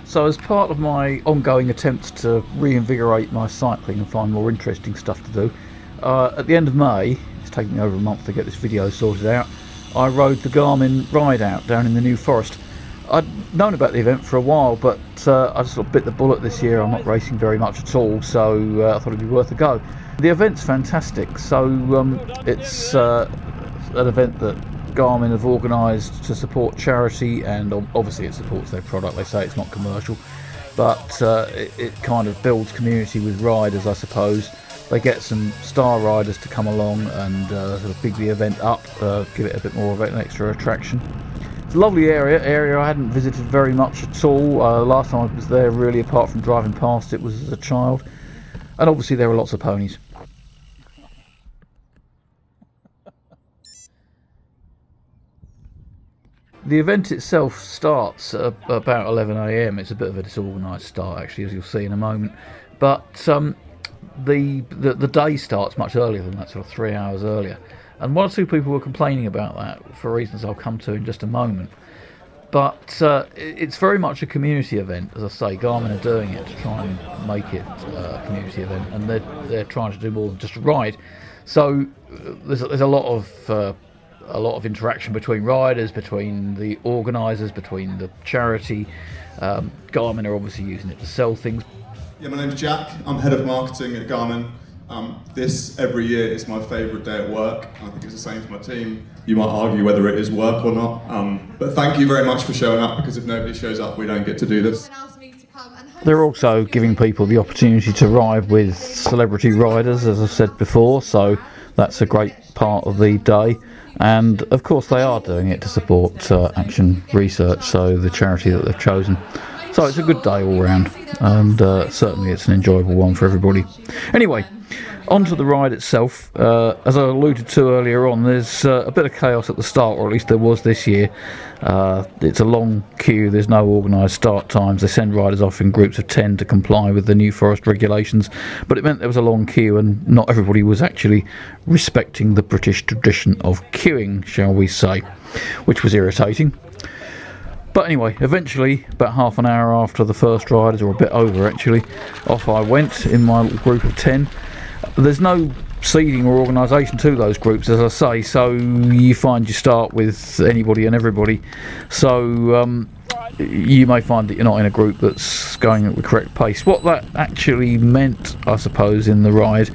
So as part of my ongoing attempts to reinvigorate my cycling and find more interesting stuff to do, at the end of May, it's taken me over a month to get this video sorted out, I rode the Garmin Ride Out down in the New Forest. I'd known about the event for a while, but I just sort of bit the bullet this year. I'm not racing very much at all, so I thought it'd be worth a go. The event's fantastic, so it's an event that Garmin have organised to support charity, and obviously it supports their product. They say it's not commercial, but it kind of builds community with riders, I suppose. They get some star riders to come along and sort of big the event up, give it a bit more of an extra attraction. It's a lovely area I hadn't visited very much at all. Last time I was there, really, apart from driving past it, was as a child, and obviously there were lots of ponies. The event itself starts at about 11 AM. It's a bit of a disorganised start, actually, as you'll see in a moment. But the day starts much earlier than that, sort of 3 hours earlier. And one or two people were complaining about that for reasons I'll come to in just a moment. But it's very much a community event, as I say. Garmin are doing it to try and make it a community event, and they're trying to do more than just a ride. So there's a lot of interaction between riders, between the organisers, between the charity. Garmin are obviously using it to sell things. Yeah, my name's Jack. I'm head of marketing at Garmin. This every year is my favourite day at work. I think it's the same for my team. You might argue whether it is work or not, but thank you very much for showing up, because if nobody shows up, we don't get to do this. They're also giving people the opportunity to ride with celebrity riders, as I've said before, so that's a great part of the day. And of course they are doing it to support Action Research, so the charity that they've chosen. So it's a good day all round, and certainly it's an enjoyable one for everybody. Anyway, on to the ride itself. As I alluded to earlier on, there's a bit of chaos at the start, or at least there was this year. It's a long queue, there's no organised start times. They send riders off in groups of 10 to comply with the New Forest regulations, but it meant there was a long queue and not everybody was actually respecting the British tradition of queuing, shall we say, which was irritating. But anyway, eventually, about half an hour after the first riders, or a bit over actually, off I went in my little group of 10. There's no seeding or organisation to those groups, as I say, so you find you start with anybody and everybody. So you may find that you're not in a group that's going at the correct pace. What that actually meant, I suppose, in the ride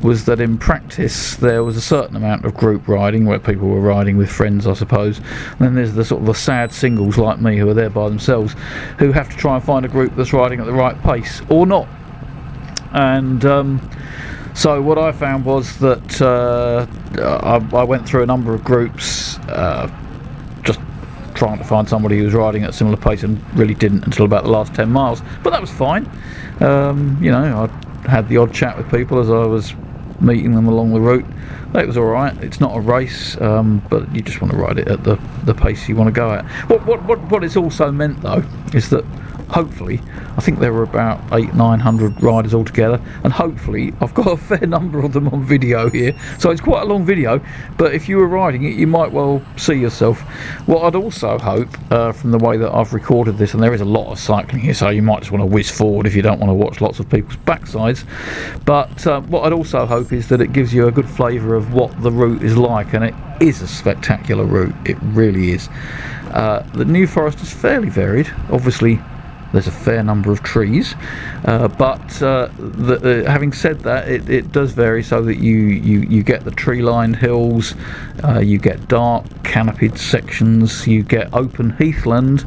was that in practice there was a certain amount of group riding where people were riding with friends, I suppose. And then there's the sort of the sad singles like me who are there by themselves, who have to try and find a group that's riding at the right pace or not. And so what I found was that I went through a number of groups, just trying to find somebody who was riding at a similar pace, and really didn't until about the last 10 miles. But that was fine. You know, I had the odd chat with people as I was meeting them along the route. It was alright. It's not a race, but you just want to ride it at the pace you want to go at. What it's also meant, though, is that hopefully, I think there were about 800-900 riders altogether, and hopefully I've got a fair number of them on video here, so it's quite a long video, but if you were riding it you might well see yourself. What I'd also hope, from the way that I've recorded this, and there is a lot of cycling here, so you might just want to whiz forward if you don't want to watch lots of people's backsides, but what I'd also hope is that it gives you a good flavour of what the route is like, and it is a spectacular route, it really is. The New Forest is fairly varied. Obviously there's a fair number of trees, but having said that, it does vary, so that you get the tree-lined hills, you get dark canopied sections, you get open heathland,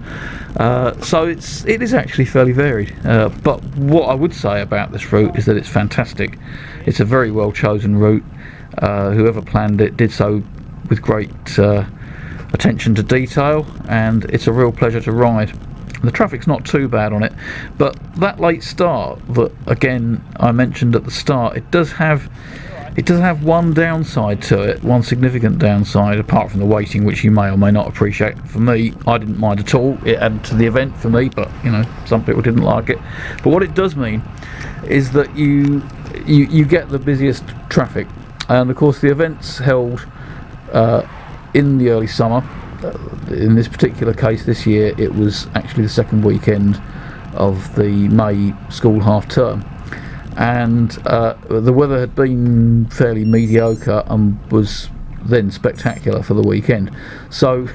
so it is actually fairly varied. But what I would say about this route is that it's fantastic. It's a very well chosen route. Whoever planned it did so with great attention to detail, and it's a real pleasure to ride. The traffic's not too bad on it, but that late start that again I mentioned at the start, it does have one downside to it, one significant downside, apart from the waiting, which you may or may not appreciate. For me, I didn't mind at all. It added to the event for me, but you know, some people didn't like it. But what it does mean is that you get the busiest traffic, and of course the event's held in the early summer. In this particular case this year, it was actually the second weekend of the May school half term, and the weather had been fairly mediocre and was then spectacular for the weekend. So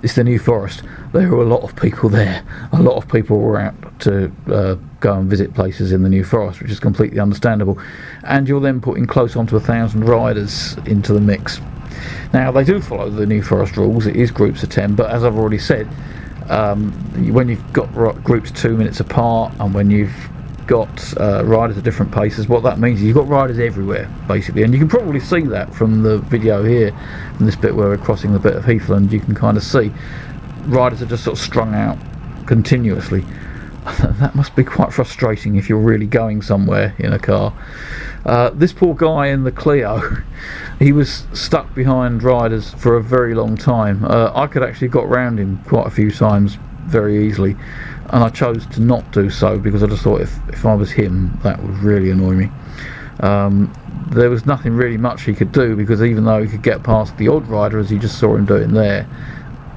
it's the New Forest. There were a lot of people there. A lot of people were out to go and visit places in the New Forest, which is completely understandable. And you're then putting close on to 1,000 riders into the mix. Now, they do follow the New Forest rules. It is groups of 10, but as I've already said, when you've got groups 2 minutes apart, and when you've got riders at different paces, what that means is you've got riders everywhere, basically. And you can probably see that from the video here, from this bit where we're crossing the bit of heathland. You can kind of see riders are just sort of strung out continuously. That must be quite frustrating if you're really going somewhere in a car. This poor guy in the Clio, he was stuck behind riders for a very long time. I could actually got round him quite a few times very easily, and I chose to not do so because I just thought if I was him, that would really annoy me. There was nothing really much he could do, because even though he could get past the odd rider, as you just saw him doing there,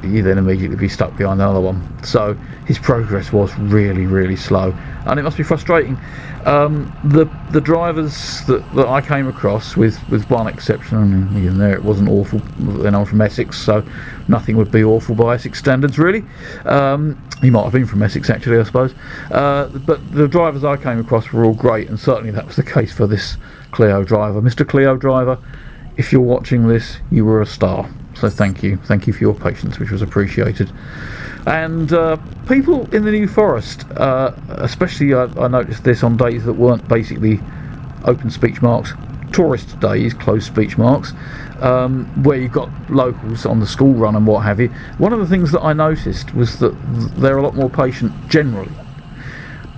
you then immediately be stuck behind another one. So his progress was really, really slow, and it must be frustrating. The drivers that I came across, with one exception, and even there it wasn't awful, and I'm from Essex, so nothing would be awful by Essex standards, really. He might have been from Essex, actually, I suppose. But the drivers I came across were all great, and certainly that was the case for this Clio driver. Mr. Clio driver, if you're watching this, you were a star. So thank you for your patience, which was appreciated. And people in the New Forest, especially I noticed this on days that weren't basically open speech marks, tourist days, closed speech marks, where you've got locals on the school run and what have you. One of the things that I noticed was that they're a lot more patient generally.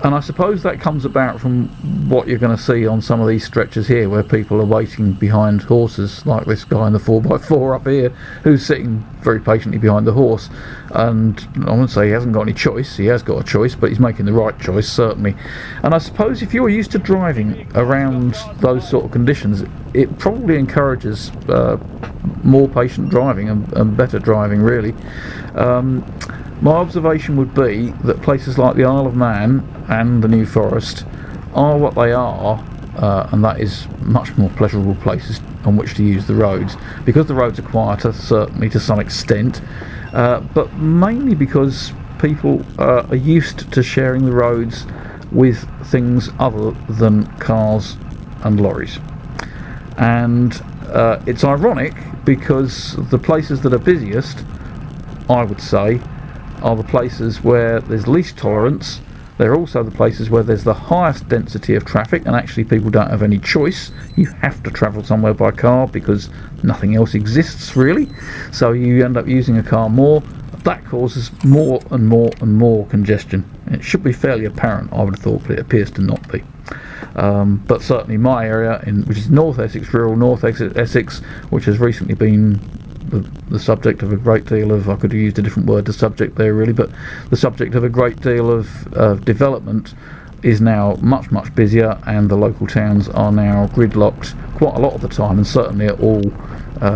And I suppose that comes about from what you're going to see on some of these stretches here, where people are waiting behind horses, like this guy in the 4x4 up here, who's sitting very patiently behind the horse. And I wouldn't say he hasn't got any choice. He has got a choice, but he's making the right choice, certainly. And I suppose if you're used to driving around those sort of conditions, it probably encourages more patient driving and better driving, really. My observation would be that places like the Isle of Man and the New Forest are what they are, and that is much more pleasurable places on which to use the roads, because the roads are quieter, certainly to some extent, but mainly because people are used to sharing the roads with things other than cars and lorries. And it's ironic, because the places that are busiest, I would say, are the places where there's least tolerance. They're also the places where there's the highest density of traffic, and actually people don't have any choice. You have to travel somewhere by car because nothing else exists, really. So you end up using a car more. That causes more and more and more congestion. It should be fairly apparent, I would have thought, but it appears to not be. But certainly my area, which is North Essex, rural North Essex, which has recently been the subject of a great deal of, I could have used a different word to subject there, really, but the subject of a great deal of development, is now much, much busier, and the local towns are now gridlocked quite a lot of the time, and certainly at all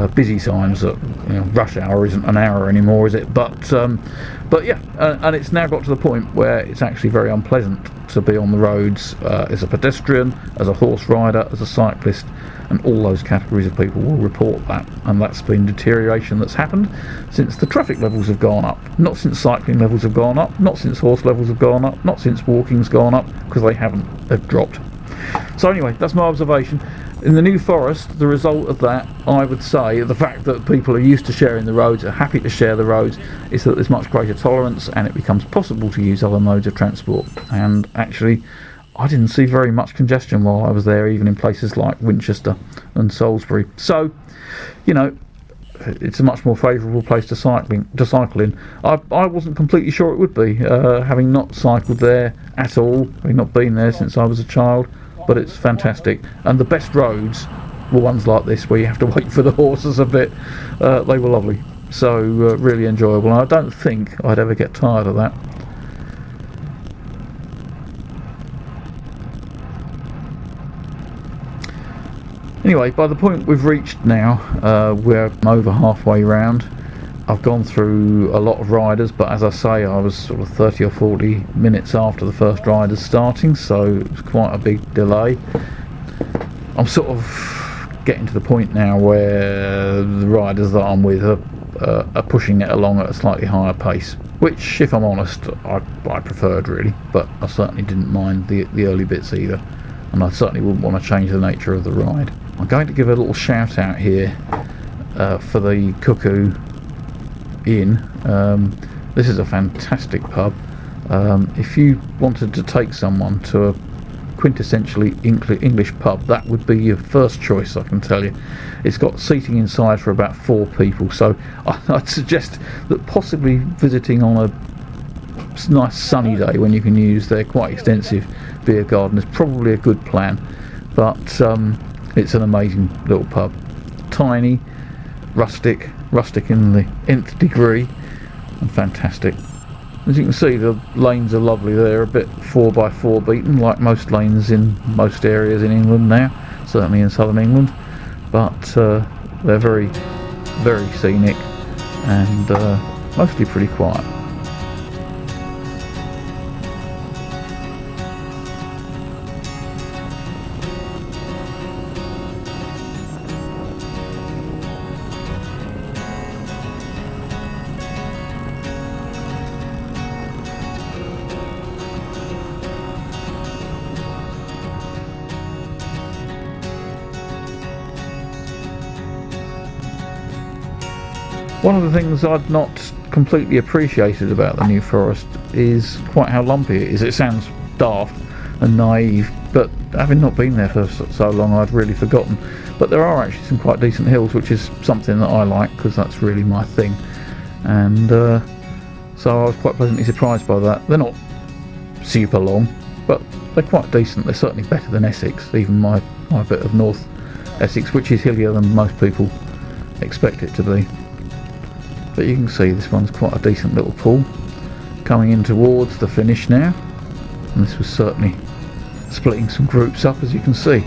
busy times. Rush hour isn't an hour anymore, is it? But yeah, and it's now got to the point where it's actually very unpleasant to be on the roads as a pedestrian, as a horse rider, as a cyclist, and all those categories of people will report that. And that's been deterioration that's happened since the traffic levels have gone up, not since cycling levels have gone up, not since horse levels have gone up, not since walking's gone up, because they haven't, they've dropped. So anyway, that's my observation. In the New Forest, the result of that, I would say, the fact that people are used to sharing the roads, are happy to share the roads, is that there's much greater tolerance, and it becomes possible to use other modes of transport. And actually, I didn't see very much congestion while I was there, even in places like Winchester and Salisbury. So, it's a much more favourable place to cycle in. I wasn't completely sure it would be, having not cycled there at all, having not been there since I was a child. But it's fantastic, and the best roads were ones like this, where you have to wait for the horses a bit. They were lovely, so really enjoyable, and I don't think I'd ever get tired of that. Anyway, by the point we've reached now, we're over halfway round. I've gone through a lot of riders, but as I say, I was sort of 30 or 40 minutes after the first riders starting, so it was quite a big delay. I'm sort of getting to the point now where the riders that I'm with are pushing it along at a slightly higher pace, which, if I'm honest, I preferred really, but I certainly didn't mind the early bits either, and I certainly wouldn't want to change the nature of the ride. I'm going to give a little shout out here for the Cuckoo Inn. This is a fantastic pub. If you wanted to take someone to a quintessentially English pub, that would be your first choice, I can tell you. It's got seating inside for about 4 people, so I'd suggest that possibly visiting on a nice sunny day when you can use their quite extensive beer garden is probably a good plan. But it's an amazing little pub. Tiny, rustic in the nth degree, and fantastic. As you can see, the lanes are lovely. They're a bit 4x4 beaten, like most lanes in most areas in England now, certainly in southern England, but they're very, very scenic and mostly pretty quiet. One of the things I'd not completely appreciated about the New Forest is quite how lumpy it is. It sounds daft and naive, but having not been there for so long, I'd really forgotten. But there are actually some quite decent hills, which is something that I like because that's really my thing. And so I was quite pleasantly surprised by that. They're not super long, but they're quite decent. They're certainly better than Essex, even my bit of North Essex, which is hillier than most people expect it to be. But you can see this one's quite a decent little pool. Coming in towards the finish now, and this was certainly splitting some groups up, as you can see.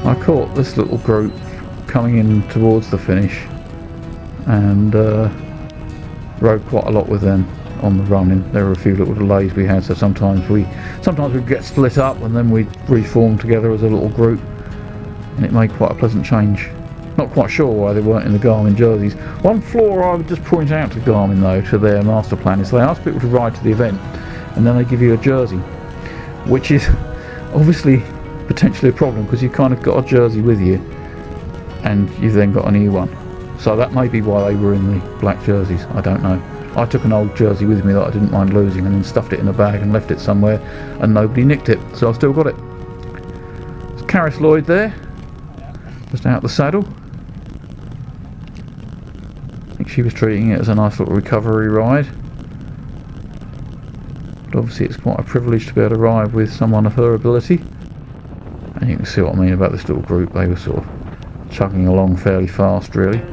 I caught this little group coming in towards the finish and rode quite a lot with them on the running. There were a few little delays we had, so sometimes we'd get split up and then we'd reform together as a little group, and it made quite a pleasant change. Not quite sure why they weren't in the Garmin jerseys. One flaw I would just point out to Garmin though, to their master plan, is they ask people to ride to the event and then they give you a jersey, which is obviously potentially a problem because you've kind of got a jersey with you and you've then got a new one. So that may be why they were in the black jerseys, I don't know. I took an old jersey with me that I didn't mind losing and then stuffed it in a bag and left it somewhere and nobody nicked it, so I've still got it. It's Carys Lloyd there, just out the saddle. I think she was treating it as a nice little recovery ride. But obviously it's quite a privilege to be able to ride with someone of her ability. And you can see what I mean about this little group. They were sort of chugging along fairly fast really.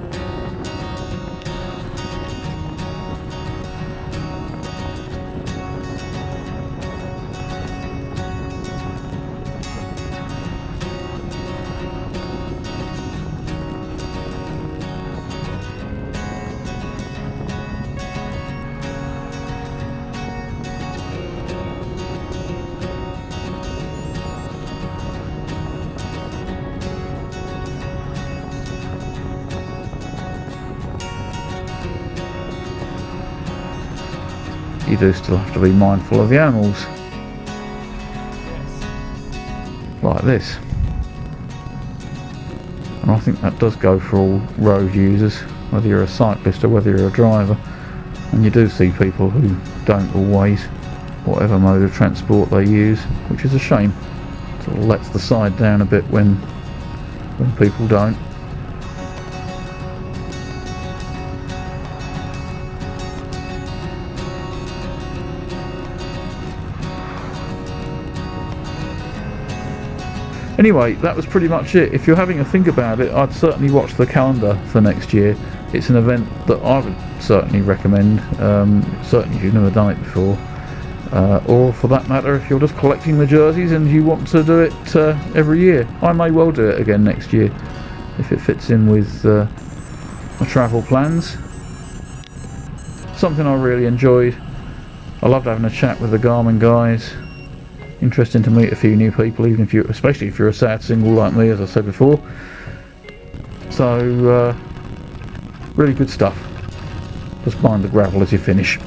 you do still have to be mindful of the animals. Like this. And I think that does go for all road users, whether you're a cyclist or whether you're a driver. And you do see people who don't always, whatever mode of transport they use, which is a shame. Sort of lets the side down a bit when people don't. Anyway, that was pretty much it. If you're having a think about it, I'd certainly watch the calendar for next year. It's an event that I would certainly recommend, certainly if you've never done it before. Or for that matter, if you're just collecting the jerseys and you want to do it every year. I may well do it again next year, if it fits in with my travel plans. Something I really enjoyed. I loved having a chat with the Garmin guys. Interesting to meet a few new people, even if you, especially if you're a sad single like me, as I said before. So, really good stuff. Just mind the gravel as you finish.